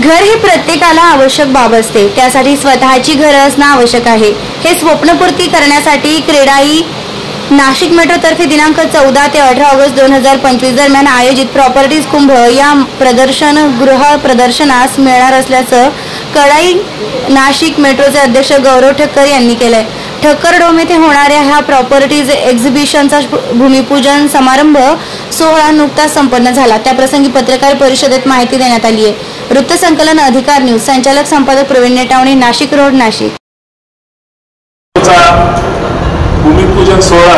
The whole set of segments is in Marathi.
घर हे प्रत्येकाला आवश्यक बाब असते, त्यासाठी स्वतःची घरं असणं आवश्यक आहे. हे स्वप्नपूर्ती करण्यासाठी क्रेडाई नाशिक मेट्रोतर्फे दिनांक 14 ते 18 ऑगस्ट 2025 दरम्यान आयोजित प्रॉपर्टीज कुंभ या गृह प्रदर्शनास मिळणार असल्याचं क्रेडाई नाशिक मेट्रोचे अध्यक्ष गौरव ठक्कर यांनी केलंय. ठक्कर डोम येथे होणाऱ्या ह्या प्रॉपर्टीज एक्झिबिशनचा भूमिपूजन समारंभ सोहळा नुकताच संपन्न झाला. त्याप्रसंगी पत्रकार परिषदेत माहिती देण्यात आली आहे. वृत्तसंकलन अधिकार न्यूज संचालक संपादक प्रवीण नेटावणे, नाशिक रोड, नाशिक. भूमिपूजन सोहळा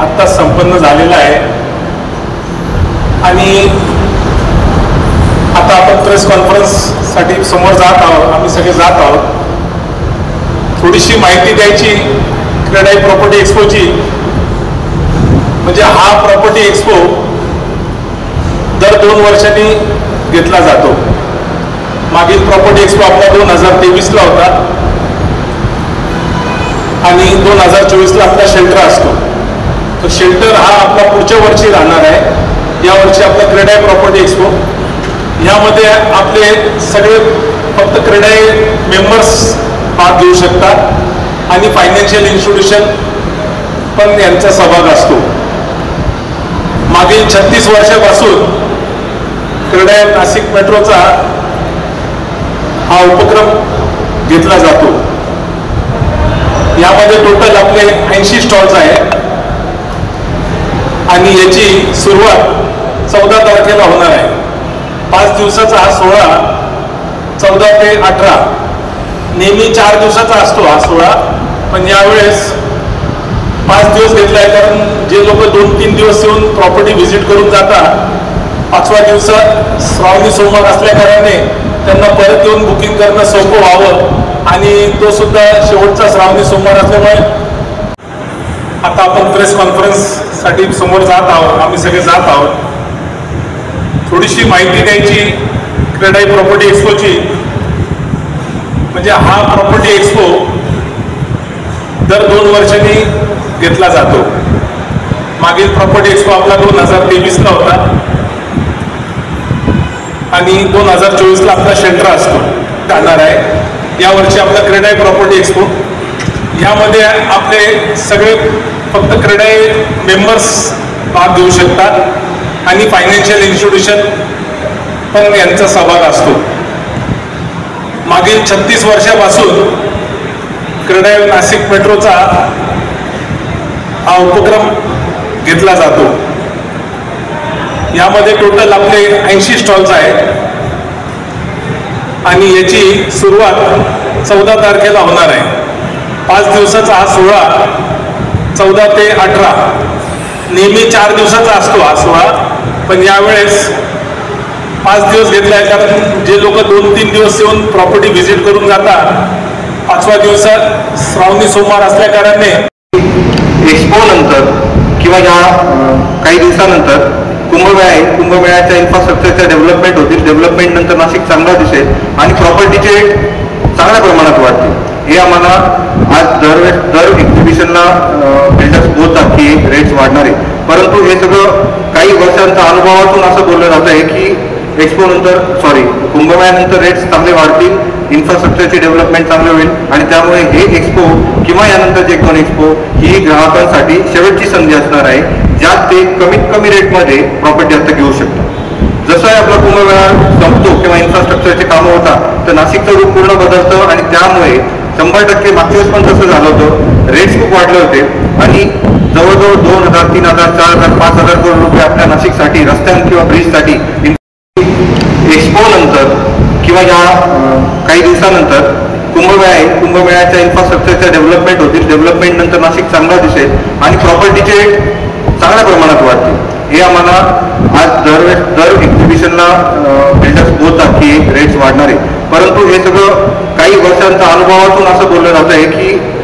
आता संपन्न झालेला आहे आणि आता आपण प्रेस कॉन्फरन्स साठी समोर जात आहोत. आम्ही सगळे जात आहोत. थोडीशी माहिती द्यायची क्रेडाई प्रॉपर्टी एक्सपोची. म्हणजे हा प्रॉपर्टी एक्सपो दर 2 वर्षांनी घेतला जातो. मागील प्रॉपर्टी एक्सपो आपला 2023 ला होता आणि 2024 ला आपला शेल्टर असतो. तर शेल्टर हा आपला पुढच्या वर्षी राहणार आहे. या वर्षी आपला क्रेडाई प्रॉपर्टी एक्सपो. यामध्ये आपले सगळे फक्त क्रेडाई मेंबर्स भाग घेऊ शकतात आणि फायनान्शियल इन्स्टिट्यूशन पण यांचा सहभाग असतो. मागील 36 वर्षापासून क्रेडाई नाशिक मेट्रोचा हा उपक्रम घेतला जातो. यामध्ये टोटल आपले 80 स्टॉल्स आहेत आणि याची सुरुवात 14 तारखेला होणार आहे. 5 दिवसाचा हा सोहळा 14 ते 18. नेहमी 4 दिवसाचा असतो हा सोहळा, पण यावेळेस 5 दिवस घेतला आहे. कारण जे लोक 2-3 दिवस येऊन प्रॉपर्टी व्हिजिट करून जातात, 5व्या दिवसात श्रावणी सोमवार असल्या कारणाने त्यांना परत येऊन बुकिंग करणं सोपं व्हावं आणि तो सुद्धा शेवटचा श्रावणी सोमवार असल्यामुळे आता आपण प्रेस कॉन्फरन्स साठी समोर जात आहोत. आम्ही सगळे जात आहोत. थोडीशी माहिती द्यायची क्रेडाई प्रॉपर्टी एक्सपोची. म्हणजे हा प्रॉपर्टी एक्सपो दर 2 वर्षांनी घेतला जातो. मागील प्रॉपर्टी एक्सपो आपला 2023 ला होता आणि 2024 ला आपला शेल्टर असतो जाणार आहे. यावर्षी आपला क्रेडाई प्रॉपर्टी एक्सपो. यामध्ये आपले सगळे फक्त क्रेडाई मेंबर्स भाग घेऊ शकतात आणि फायनान्शियल इन्स्टिट्यूशन पण यांचा सहभाग असतो. मागील 36 वर्षापासून क्रेडाई नाशिक मेट्रोचा हा उपक्रम घेतला जातो. यामध्ये टोटल आपले 80 स्टॉल्स आहेत आणि याची सुरुवात 14 तारखेला होणार आहे. 5 दिवसाचा हा सोहळा 14 ते 18. नेहमी 4 दिवसाचा असतो हा सोहळा, पण यावेळेस 5 दिवस घेतला आहे. कारण जे लोक 2-3 दिवस येऊन प्रॉपर्टी व्हिजिट करून जातात, 5व्या दिवसात श्रावणी सोमवार असल्या कारणाने एक्सपो नंतर किंवा या काही दिवसानंतर कुंभमेळा आहे. कुंभमेळ्याच्या इन्फ्रास्ट्रक्चरच्या डेव्हलपमेंट होतील. डेव्हलपमेंट नंतर नाशिक चांगला दिसेल आणि प्रॉपर्टीचे चांगल्या प्रमाणात वाढतील. हे आम्हाला आज दर एक्झिबिशनला बिल्डर्स बोलतात की रेट्स वाढणार आहे. परंतु हे सगळं काही वर्षांच्या अनुभवातून असं बोललं जात आहे की कुंभमेळ्यानंतर रेट्स चांगले वाढतील, इन्फ्रास्ट्रक्चरची डेव्हलपमेंट चांगली होईल आणि त्यामुळे हे एक्सपो किंवा यानंतरचे 1-2 एक्सपो ही ग्राहकांसाठी शेवटची संधी असणार आहे, ज्यात ते कमीत कमी रेटमध्ये प्रॉपर्टी आता घेऊ शकतात. जसं आपला कुंभमेळा संपतो किंवा इन्फ्रास्ट्रक्चरचे कामं होतात तर नाशिकचं रूप पूर्ण बदलतं आणि त्यामुळे 100% मागच्या वेळेस पण तसं झालं होतं. रेट्स खूप वाढले होते आणि जवळजवळ 2,000, 3,000, 4,000, 5,000 करोड रुपये आपल्या नाशिकसाठी रस्त्यां किंवा ब्रिजसाठी एक्सपो नंतर किंवा या काही दिवसानंतर कुंभमेळा आहे. कुंभमेळ्याच्या इन्फ्रास्ट्रक्चरच्या डेव्हलपमेंट होतील. डेव्हलपमेंट नंतर नाशिक चांगला दिसेल आणि प्रॉपर्टीचे चांगल्या प्रमाणात वाढतील. हे आम्हाला आज दर एक्झिबिशनला बिल्डर्स बोलतात की रेट्स वाढणार आहे. परंतु हे सगळं काही वर्षांच्या अनुभवातून असं बोललं जात आहे की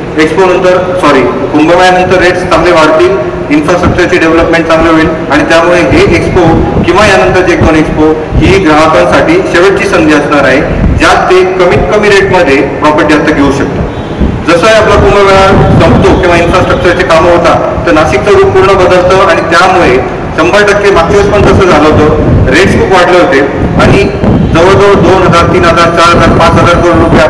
कुंभमेळ्यानंतर रेट्स चांगले वाढतील, इन्फ्रास्ट्रक्चरची डेव्हलपमेंट चांगली होईल आणि त्यामुळे हे एक्सपो किंवा यानंतरचे 1-2 एक्सपो ही ग्राहकांसाठी शेवटची संधी असणार आहे, ज्यात ते कमीत कमी रेटमध्ये प्रॉपर्टी आता घेऊ शकतात. जसं आपला कुंभमेळा संपतो किंवा इन्फ्रास्ट्रक्चरचे कामं होतात तर नाशिकचं रूप पूर्ण बदलतं आणि त्यामुळे 100% मागच्या वेळेस पण तसं झालं होतं. रेट्स खूप वाढले होते आणि जवळजवळ 2,000, 3,000, 4,000, 5,000 करोड रुपये